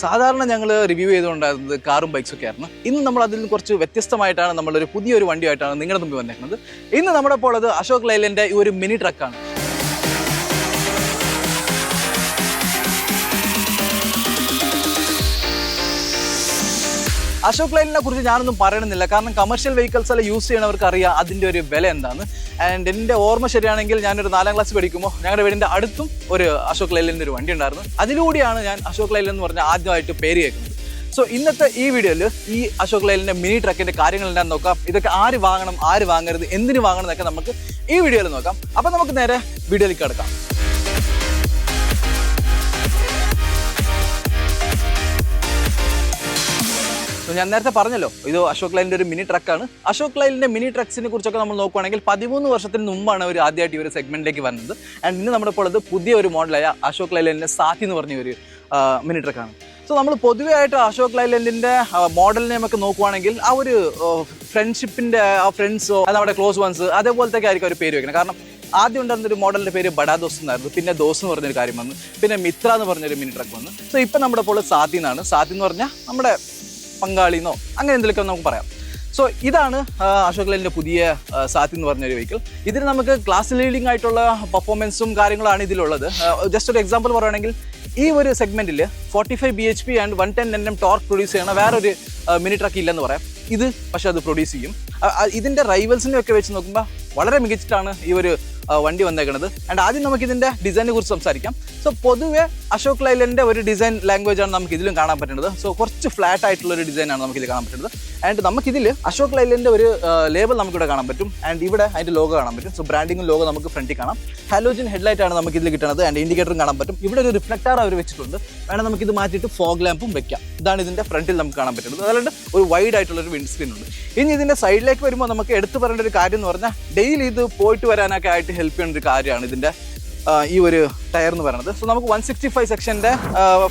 സാധാരണ ഞങ്ങൾ റിവ്യൂ ചെയ്തുകൊണ്ടായിരുന്നത് കാറും ബൈക്സൊക്കെ ആയിരുന്നു. ഇന്ന് നമ്മൾ അതിൽ നിന്ന് കുറച്ച് വ്യത്യസ്തമായിട്ടാണ് നമ്മളൊരു പുതിയൊരു വണ്ടിയായിട്ടാണ് നിങ്ങളുടെ മുമ്പിൽ വന്നേക്കുന്നത്. ഇന്ന് നമ്മുടെ ഇപ്പോൾ ഉള്ളത് അശോക് ലൈലൻ്റെ ഈ ഒരു മിനി ട്രക്കാണ്. അശോക് ലൈലിനെ കുറിച്ച് ഞാനൊന്നും പറയണമെന്നില്ല, കാരണം കമേഴ്ഷ്യൽ വെഹിക്കിൾസ് എല്ലാം യൂസ് ചെയ്യണവർക്ക് അറിയാം അതിൻ്റെ ഒരു വില എന്താണ്. ആൻഡ് എൻ്റെ ഓർമ്മ ശരിയാണെങ്കിൽ ഞാനൊരു 4ാം ക്ലാസ് പഠിക്കുമ്പോൾ ഞങ്ങളുടെ വീടിൻ്റെ അടുത്തും ഒരു അശോക് ലൈലിൻ്റെ ഒരു വണ്ടി ഉണ്ടായിരുന്നു. അതിലൂടെയാണ് ഞാൻ അശോക് ലൈൽ എന്ന് പറഞ്ഞാൽ ആദ്യമായിട്ട് പേര് കേൾക്കുന്നത്. സോ ഇന്നത്തെ ഈ വീഡിയോയിൽ ഈ അശോക് ലൈലിൻ്റെ മിനി ട്രക്കിൻ്റെ കാര്യങ്ങൾ എന്താണെന്ന് നോക്കാം. ഇതൊക്കെ ആര് വാങ്ങണം, ആര് വാങ്ങരുത്, എന്തിന് വാങ്ങണം എന്നൊക്കെ നമുക്ക് ഈ വീഡിയോയിൽ നോക്കാം. അപ്പം നമുക്ക് നേരെ വീഡിയോയിലേക്ക് കിടക്കാം. ഞാൻ നേരത്തെ പറഞ്ഞല്ലോ, ഇത് അശോക് ലൈലിൻ്റെ ഒരു മിനി ട്രക്കാണ്. അശോക് ലൈലിൻ്റെ മിനി ട്രക്സിനെ കുറിച്ചൊക്കെ നമ്മൾ നോക്കുകയാണെങ്കിൽ 13 വർഷത്തിന് മുമ്പാണ് അവർ ആദ്യമായിട്ട് ഈ ഒരു സെഗ്മെന്റിലേക്ക് വന്നത്. ആൻഡ് ഇന്ന് നമ്മുടെ ഇപ്പോൾ അത് പുതിയ ഒരു മോഡലായ അശോക് ലൈലൻഡിൻ്റെ സാത്തി എന്ന് പറഞ്ഞ ഒരു മിനി ട്രക്കാണ്. സോ നമ്മൾ പൊതുവേ ആയിട്ട് അശോക് ലൈലൻഡിൻ്റെ മോഡൽ നെയിമൊക്കെ നോക്കുവാണെങ്കിൽ ആ ഒരു ഫ്രണ്ട്ഷിപ്പിൻ്റെ ആ ഫ്രണ്ട്സോ നമ്മുടെ ക്ലോസ് വൺസ് അതേപോലത്തേക്ക് ആയിരിക്കും ഒരു പേര് വെക്കുന്നത്. കാരണം ആദ്യം ഉണ്ടായിരുന്നൊരു മോഡലിൻ്റെ പേര് ബഡാ ദോസ് എന്നായിരുന്നു, പിന്നെ ദോസ് എന്ന് പറഞ്ഞൊരു കാര്യം വന്നു, പിന്നെ മിത്ര എന്ന് പറഞ്ഞൊരു മിനി ട്രക്ക് വന്നു. സോ ഇപ്പം നമ്മുടെ ഇപ്പോൾ സാത്തി എന്നാണ്. സാത്തി എന്ന് പറഞ്ഞാൽ നമ്മുടെ പങ്കാളിന്നോ അങ്ങനെ എന്തെങ്കിലുമൊക്കെ നമുക്ക് പറയാം. സോ ഇതാണ് അശോക് ലൈലിൻ്റെ പുതിയ സാത്തി എന്ന് പറഞ്ഞൊരു വെഹിക്കിൾ. ഇതിന് നമുക്ക് ക്ലാസ് ലീഡിംഗ് ആയിട്ടുള്ള പെർഫോമൻസും കാര്യങ്ങളാണ് ഇതിലുള്ളത്. ജസ്റ്റ് ഒരു എക്സാമ്പിൾ പറയുകയാണെങ്കിൽ ഈ ഒരു സെഗ്മെന്റിൽ 45 bhp and 110 Nm torque produce ചെയ്യണ വേറൊരു മിനി ട്രക്ക് ഇല്ലെന്ന് പറയാം. ഇത് പക്ഷെ അത് പ്രൊഡ്യൂസ് ചെയ്യും. ഇതിൻ്റെ റൈവൽസിനെ ഒക്കെ വെച്ച് നോക്കുമ്പോൾ വളരെ മികച്ചിട്ടാണ് ഈ ഒരു വണ്ടി വന്നേക്കുന്നത്. ആൻഡ് ആദ്യം നമുക്ക് ഇതിൻ്റെ ഡിസൈനെ കുറിച്ച് സംസാരിക്കാം. സോ പൊതുവെ അശോക് ലൈലൻ്റെ ഒരു ഡിസൈൻ ലാംഗ്വേജ് ആണ് നമുക്ക് ഇതിലും കാണാൻ പറ്റുന്നത്. സോ കുറച്ച് ഫ്ലാറ്റ് ആയിട്ടുള്ള ഒരു ഡിസൈനാണ് നമുക്കിത് കാണാൻ പറ്റുന്നത്. ആൻഡ് നമുക്കിതിൽ അശോക് ലൈലൻ്റെ ഒരു ലേബൽ നമുക്കിവിടെ കാണാൻ പറ്റും. ആൻഡ് ഇവിടെ അതിൻ്റെ ലോഗോ കാണാൻ പറ്റും. സോ ബ്രാൻഡിങ്ങും ലോഗോ നമുക്ക് ഫ്രണ്ടിൽ കാണാം. ഹാലോജൻ ഹെഡ്ലൈറ്റ് ആണ് നമുക്ക് ഇതിൽ കിട്ടുന്നത്. ആൻഡ് ഇൻഡിക്കേറ്ററും കാണാൻ പറ്റും. ഇവിടെ ഒരു റിഫ്ലക്ടർ അവർ വെച്ചിട്ടുണ്ട്. വേണം നമുക്കിത് മാറ്റിയിട്ട് ഫോഗ് ലാമ്പും വെക്കാം. ഇതാണ് ഇതിൻ്റെ ഫ്രണ്ടിൽ നമുക്ക് കാണാൻ പറ്റുന്നത്. അതുകൊണ്ട് ഒരു വൈഡ് ആയിട്ടുള്ളൊരു വിൻഡ് സ്ക്രീൻ ഉണ്ട്. ഇനി ഇതിൻ്റെ സൈഡിലേക്ക് വരുമ്പോൾ നമുക്ക് എടുത്തു പറയേണ്ട ഒരു കാര്യം എന്ന് പറഞ്ഞാൽ ഡെയിലി ഇത് പോയിട്ട് വരാനൊക്കെ ആയിട്ട് ഹെൽപ്പ് ചെയ്യുന്ന ഒരു കാര്യമാണ് ഇതിൻ്റെ ഈ ഒരു ടയർ എന്ന് പറയുന്നത്. സോ നമുക്ക് 165 സെക്ഷൻ്റെ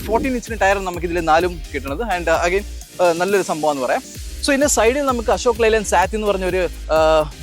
14 ഇഞ്ചിൻ്റെ ടയർ നമുക്ക് ഇതിൽ 4 കിട്ടുന്നത്. ആൻഡ് അഗൈൻ നല്ലൊരു സംഭവം എന്ന് പറയാം. സോ ഇതിൻ്റെ സൈഡിൽ നമുക്ക് അശോക് ലൈലൻഡ് സാത്തി എന്ന് പറഞ്ഞൊരു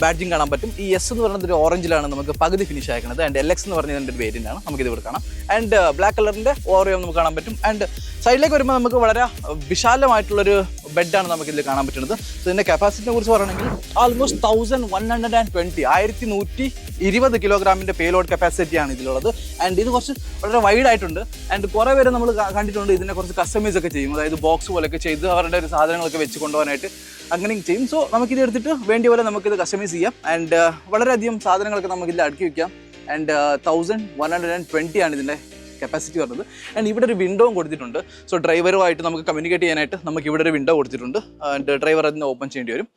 ബാഡ്ജിങ് കാണാൻ പറ്റും. ഈ എസ് എന്ന് പറയുന്നത് ഒരു ഓറഞ്ചിലാണ് നമുക്ക് പകുതി ഫിനിഷ് ആക്കുന്നത്. ആൻഡ് LX എന്ന് പറഞ്ഞതിൻ്റെ ഒരു വേരിയൻ്റ് ആണ് നമുക്കിത് ഇവിടെ കാണാം. ആൻഡ് ബ്ലാക്ക് കളറിൻ്റെ ഓറിയോ നമുക്ക് കാണാൻ പറ്റും. ആൻഡ് സൈഡിലേക്ക് വരുമ്പോൾ നമുക്ക് വളരെ വിശാലമായിട്ടുള്ളൊരു ബെഡാണ് നമുക്കിതിൽ കാണാൻ പറ്റുന്നത്. സോ ഇതിൻ്റെ കപ്പാസിറ്റിനെ കുറിച്ച് പറയുകയാണെങ്കിൽ ആൾമോസ്റ്റ് 1120 കിലോഗ്രാമിൻ്റെ പേലോഡ് കപ്പാസിറ്റിയാണ് ഇതിലുള്ളത്. ആൻഡ് ഇത് കുറച്ച് വളരെ വൈഡ് ആയിട്ടുണ്ട്. ആൻഡ് കുറേ പേര് നമ്മൾ കണ്ടിട്ടുണ്ട് ഇതിനെ കുറച്ച് കസ്റ്റമൈസ് ഒക്കെ ചെയ്യും. അതായത് ബോക്സ് പോലെയൊക്കെ ചെയ്ത് അവരുടെ ഒരു സാധനങ്ങളൊക്കെ വെച്ച് കൊണ്ടുപോകാനായിട്ട് അങ്ങനെയും ചെയ്യും. സോ നമുക്കിത് എടുത്തിട്ട് വേണ്ടിയ പോലെ നമുക്കിത് കസ്റ്റമൈസ് ചെയ്യാം. ആൻഡ് വളരെയധികം സാധനങ്ങളൊക്കെ നമുക്കിതിൽ അടുക്കി വയ്ക്കാം. ആൻഡ് 1120 ആണ് ഇതിൻ്റെ കപ്പാസിറ്റി വരുന്നത്. ആൻഡ് ഇവിടെ ഒരു വിൻഡോയും കൊടുത്തിട്ടുണ്ട്. സോ ഡ്രൈവറുമായിട്ട് നമുക്ക് കമ്മ്യൂണിക്കേറ്റ് ചെയ്യാനായിട്ട് നമുക്ക് ഇവിടെ ഒരു വിൻഡോ കൊടുത്തിട്ടുണ്ട്. ആൻഡ് ഡ്രൈവർ അതിനെ ഓപ്പൺ ചെയ്യേണ്ടി വരും.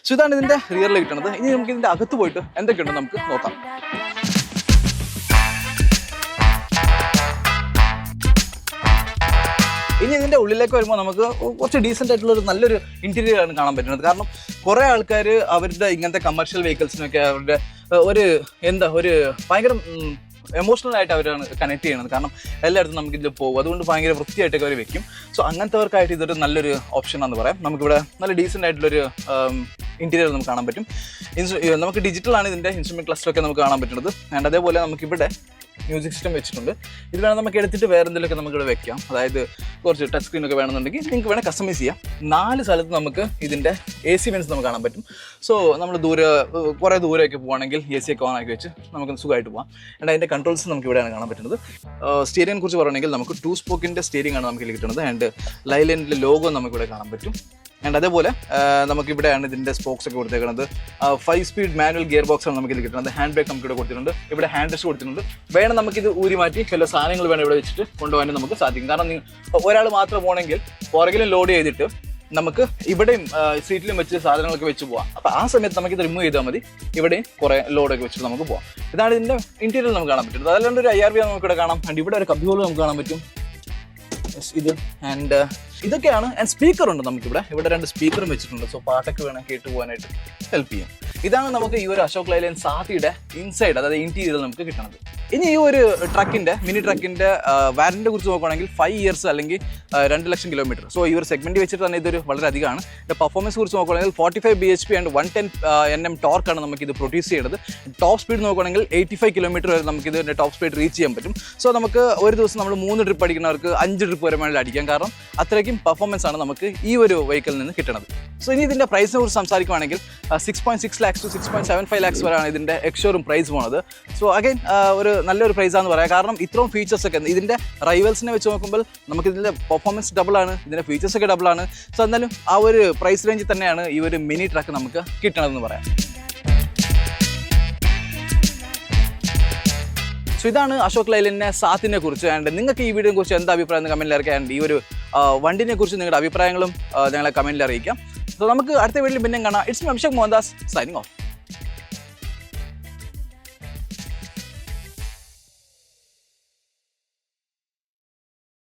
സോ ഇതാണ് ഇതിൻ്റെ റിയറിൽ കിട്ടുന്നത്. ഇനി നമുക്ക് ഇതിൻ്റെ അകത്ത് പോയിട്ട് എന്തൊക്കെയുണ്ട് നമുക്ക് നോക്കാം. ഇനി ഇതിൻ്റെ ഉള്ളിലേക്ക് വരുമ്പോൾ നമുക്ക് കുറച്ച് ഡീസൻ്റ് ആയിട്ടുള്ളൊരു നല്ലൊരു ഇൻറ്റീരിയർ ആണ് കാണാൻ പറ്റുന്നത്. കാരണം കുറേ ആൾക്കാർ അവരുടെ ഇങ്ങനത്തെ കമേഴ്ഷ്യൽ വെഹിക്കിൾസിനൊക്കെ അവരുടെ ഒരു ഭയങ്കര എമോഷണൽ ആയിട്ട് അവരാണ് കണക്ട് ചെയ്യുന്നത്. കാരണം എല്ലായിടത്തും നമുക്കിതിൽ പോകും, അതുകൊണ്ട് ഭയങ്കര വൃത്തിയായിട്ടൊക്കെ അവർ വെക്കും. സോ അങ്ങനത്തെവർക്കായിട്ട് ഇതൊരു നല്ലൊരു ഓപ്ഷനാണെന്ന് പറയാം. നമുക്കിവിടെ നല്ല ഡീസൻ്റ് ആയിട്ടുള്ളൊരു ഇൻറ്റീരിയർ നമുക്ക് കാണാൻ പറ്റും. നമുക്ക് ഡിജിറ്റലാണ് ഇതിൻ്റെ ഇൻസ്ട്രുമെൻറ്റ് ക്ലസ്റ്ററൊക്കെ നമുക്ക് കാണാൻ പറ്റുന്നത്. ആൻഡ് അതേപോലെ നമുക്കിവിടെ മ്യൂസിക് സിസ്റ്റം വെച്ചിട്ടുണ്ട്. ഇത് വേണം നമുക്ക് എടുത്തിട്ട് വേറെ എന്തെങ്കിലുമൊക്കെ നമുക്കിവിടെ വെക്കാം. അതായത് കുറച്ച് ടച്ച് സ്ക്രീനൊക്കെ വേണമെന്നുണ്ടെങ്കിൽ നിങ്ങൾക്ക് വേണേൽ കസ്റ്റമൈസ് ചെയ്യാം. 4 സ്ഥലത്ത് നമുക്ക് ഇതിൻ്റെ AC വെൻസ് നമുക്ക് കാണാൻ പറ്റും. സോ നമ്മൾ കുറേ ദൂരമൊക്കെ പോകുകയാണെങ്കിൽ AC ഒക്കെ ഓൺ ആക്കി വെച്ച് നമുക്ക് സുഖമായിട്ട് പോകാം. ആൻഡ് അതിൻ്റെ കൺട്രോൾസ് നമുക്ക് ഇവിടെയാണ് കാണാൻ പറ്റുന്നത്. സ്റ്റിയറിംഗിനെ കുറിച്ച് പറയുകയാണെങ്കിൽ നമുക്ക് 2 സ്പോക്കിൻ്റെ സ്റ്റിയറിംഗ് ആണ് നമുക്ക് കിട്ടുന്നത്. ആൻഡ് ലൈലൻഡിൻ്റെ ലോഗോ നമുക്കിവിടെ കാണാൻ പറ്റും. ആൻഡ് അതേപോലെ നമുക്കിവിടെയാണ് ഇതിൻ്റെ സ്പോക്സ് ഒക്കെ കൊടുത്തേക്കുന്നത്. 5 സ്പീഡ് മാനുവൽ ഗിയർ ബോക്സ് ആണ് നമുക്കിത് കിട്ടുന്നത്. ഹാൻഡ് ബ്രേക്ക് നമുക്ക് ഇവിടെ കൊടുത്തിട്ടുണ്ട്. ഇവിടെ ഹാൻഡ് റെസ്റ്റ് കൊടുത്തിട്ടുണ്ട്. വേണം നമുക്കിത് ഊരി മാറ്റി ചില സാധനങ്ങൾ വേണം ഇവിടെ വെച്ചിട്ട് കൊണ്ടുപോകാനും നമുക്ക് സാധിക്കും. കാരണം ഒരാൾ മാത്രം പോകണമെങ്കിൽ പുറകിലും ലോഡ് ചെയ്തിട്ട് നമുക്ക് ഇവിടെയും സീറ്റിലും വെച്ച് സാധനങ്ങളൊക്കെ വെച്ച് പോകാം. അപ്പോൾ ആ സമയത്ത് നമുക്കിത് റിമൂവ് ചെയ്താൽ മതി. ഇവിടെയും കുറേ ലോഡൊക്കെ വെച്ചിട്ട് നമുക്ക് പോകാം. ഇതാണ് ഇതിൻ്റെ ഇൻറ്റീരിയർ നമുക്ക് കാണാൻ പറ്റുന്നത്. അതല്ലാണ്ട് ഒരു IRV നമുക്കിവിടെ കാണാം. ആൻഡ് ഇവിടെ ഒരു കബ്ബിഹോൾ നമുക്ക് കാണാൻ പറ്റും. ഇത് ആൻഡ് ഇതൊക്കെയാണ്. ആൻഡ് സ്പീക്കർ ഉണ്ട് നമുക്കിവിടെ. ഇവിടെ 2 സ്പീക്കറും വെച്ചിട്ടുണ്ട്. സോ പാട്ടൊക്കെ വേണം കേട്ട് പോകാനായിട്ട് ഹെൽപ്പ് ചെയ്യും. ഇതാണ് നമുക്ക് ഈ ഒരു അശോക് ലൈലൻഡ് സാത്തിയുടെ ഇൻസൈഡ്, അതായത് ഇൻറ്റീരിയർ നമുക്ക് കിട്ടുന്നത്. ഇനി ഈ ഒരു മിനി ട്രക്കിൻ്റെ വാറന്റിയെ കുറിച്ച് നോക്കുകയാണെങ്കിൽ 5 ഇയേഴ്സ് അല്ലെങ്കിൽ 2 ലക്ഷം കിലോമീറ്റർ. സോ ഈ ഒരു സെഗ്മെൻറ്റ് വെച്ചിട്ട് തന്നെ ഇതൊരു വളരെ അധികമാണ്. പെർഫോമൻസ് കുറിച്ച് നോക്കുകയാണെങ്കിൽ 45 bhp ആൻഡ് 110 Nm ടോർക്കാണ് നമുക്കിത് പ്രൊഡ്യൂസ് ചെയ്യുന്നത്. ടോപ്പ് സ്പീഡ് നോക്കുകയാണെങ്കിൽ 85 കിലോമീറ്റർ വരെ നമുക്ക് ഇതിൻ്റെ ടോപ്പ് സ്പീഡ് റീച്ച് ചെയ്യാൻ പറ്റും. സോ നമുക്ക് ഒരു ദിവസം നമ്മൾ 3 ട്രിപ്പ് അടിക്കുന്നവർക്ക് 5 ട്രിപ്പ് വരെ വേണമെങ്കിൽ അടിക്കാം. കാരണം അത്രയ്ക്കും പെർഫോമൻസ് ആണ് നമുക്ക് ഈ ഒരു വെഹിക്കിളിൽ നിന്ന് കിട്ടുന്നത്. സോ ഇനി ഇതിൻ്റെ പ്രൈസിനെ കുറിച്ച് സംസാരിക്കുകയാണെങ്കിൽ 6.6 lakhs to 6.75 lakhs വരെയാണ് ഇതിൻ്റെ എക്സ്ഷോറും പ്രൈസ് പോകുന്നത്. സോ അഗൈൻ ഒരു നല്ലൊരു പ്രൈസാണെന്ന് പറയാം. കാരണം ഇത്രയും ഫീച്ചേഴ്സൊക്കെ ഇതിൻ്റെ റൈവൽസിനെ വെച്ച് നോക്കുമ്പോൾ നമുക്ക് ഇതിൻ്റെ പെർഫോമൻസ് ഡബിളാണ്, ഇതിൻ്റെ ഫീച്ചേഴ്സൊക്കെ ഡബിളാണ്. സോ എന്തായാലും ആ ഒരു പ്രൈസ് റേഞ്ചിൽ തന്നെയാണ് ഈ ഒരു മിനി ട്രക്ക് നമുക്ക് കിട്ടണമെന്ന് പറയാം. സോ ഇതാണ് അശോക് ലൈലൻഡിൻ്റെ 7നെ കുറിച്ച്. ആൻഡ് നിങ്ങൾക്ക് ഈ വീഡിയോയെ കുറിച്ച് എന്താ അഭിപ്രായം എന്ന് കമൻറ്റിൽ അറിയിക്കാം. ആൻഡ് ഈ ഒരു വണ്ടിനെ കുറിച്ച് നിങ്ങളുടെ അഭിപ്രായങ്ങളും ഞങ്ങളെ കമൻറ്റിൽ അറിയിക്കാം. സോ നമുക്ക് അടുത്ത വീഡിയോയിൽ പിന്നെയും കാണാം. It's me Abhishek Mohandas signing off.